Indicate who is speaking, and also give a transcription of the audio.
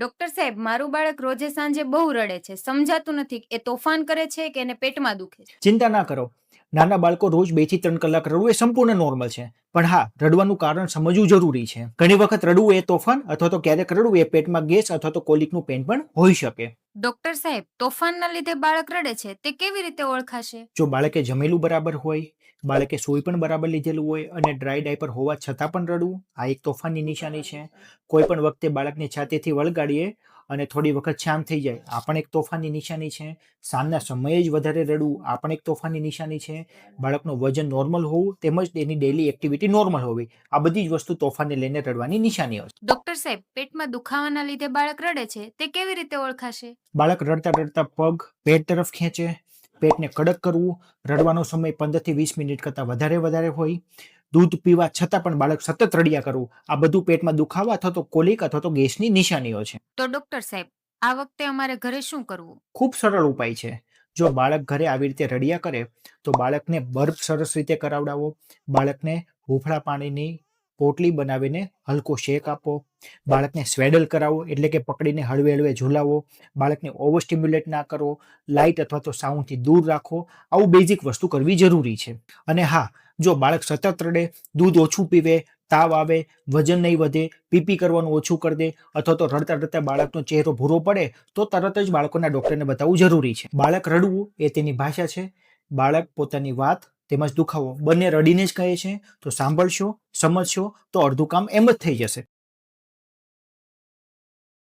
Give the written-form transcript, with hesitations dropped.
Speaker 1: Doctor સાહેબ, મારું બાળક રોજે સાંજે બહુ રડે છે. સમજાતું નથી કે એ તોફાન કરે છે કે એને પેટમાં દુખે છે.
Speaker 2: ચિંતા ના કરો. નાના બાળકો રોજ 2 થી 3 કલાક રડવું એ સંપૂર્ણ નોર્મલ છે. પણ હા, રડવાનું કારણ સમજવું જરૂરી છે. ઘણી વખત રડવું એ તોફાન અથવા તો ક્યારેક રડવું એ પેટમાં ગેસ અથવા તો કોલિકનું પેન પણ હોઈ શકે.
Speaker 1: ડોક્ટર સાહેબ, તોફાનના લીધે બાળક રડે છે તે કેવી રીતે ઓળખાશે?
Speaker 2: જો બાળકે જમેલું બરાબર હોય, બાળકે સૂઈ પણ બરાબર લીધેલું હોય અને ડ્રાય ડાયપર હોવા છતાં પણ રડવું, આ એક તોફાનની નિશાની છે. કોઈ પણ વખતે બાળકને છાતીથી વળગાડીએ અને થોડી વખત શાંત થઈ જાય, આ પણ એક તોફાનની નિશાની છે. સાંજના સમયે જ વધારે રડવું, આ પણ એક તોફાનની નિશાની છે. બાળકનું વજન નોર્મલ હોવું તેમજ તેની ડેલી એક્ટિવિટી નોર્મલ હોવી, આ બધી જ વસ્તુ તોફાનને લઈને રડવાની નિશાનીઓ છે.
Speaker 1: ડોક્ટર સાહેબ, પેટમાં દુખાવાના લીધે બાળક રડે છે તે કેવી રીતે ઓળખાશે?
Speaker 2: બાળક રડતા રડતા પગ પેટ તરફ ખેંચે, પેટને કડક કરવું, રડવાનો સમય 15 થી 20 મિનિટ કરતાં વધારે હોય, દૂધ પીવા છતાં પણ બાળક સતત રડ્યા કરવું, આ બધું પેટમાં દુખાવા અથવા તો કોલિક અથવા તો ગેસની નિશાનીઓ છે.
Speaker 1: તો ડોક્ટર સાહેબ, આ વખતે અમારે ઘરે શું કરવું?
Speaker 2: ખૂબ સરળ ઉપાય છે. જો બાળક ઘરે આવી રીતે રડ્યા કરે તો બાળકને બર્ફ સરસ રીતે કરાવડાવો, બાળકને હુંફાળા પાણીની પોટલી બનાવીને હલકો શેક આપો, બાળકને સ્વેડલ કરાવો એટલે કે પકડીને હળવે હળવે ઝુલાવો, બાળકને ઓવર સ્ટિમ્યુલેટ ના કરો, લાઇટ અથવા તો સાઉન્ડથી દૂર રાખો. આવું બેઝિક વસ્તુ કરવી જરૂરી છે. અને હા, જો બાળક સતત રડે, દૂધ ઓછું પીવે, તાવ આવે, વજન નહીં વધે, પીપી કરવાનું ઓછું કરી દે અથવા તો રડતા રડતા બાળકનો ચહેરો ભૂરો પડે તો તરત જ બાળકોના ડોક્ટરને બતાવવું જરૂરી છે. બાળક રડવું એ તેની ભાષા છે. બાળક પોતાની વાત તેમજ દુખાવો બંને રડીને જ કહે છે. તો સાંભળશો, સમજશો તો અડધું કામ એમ જ થઈ જશે.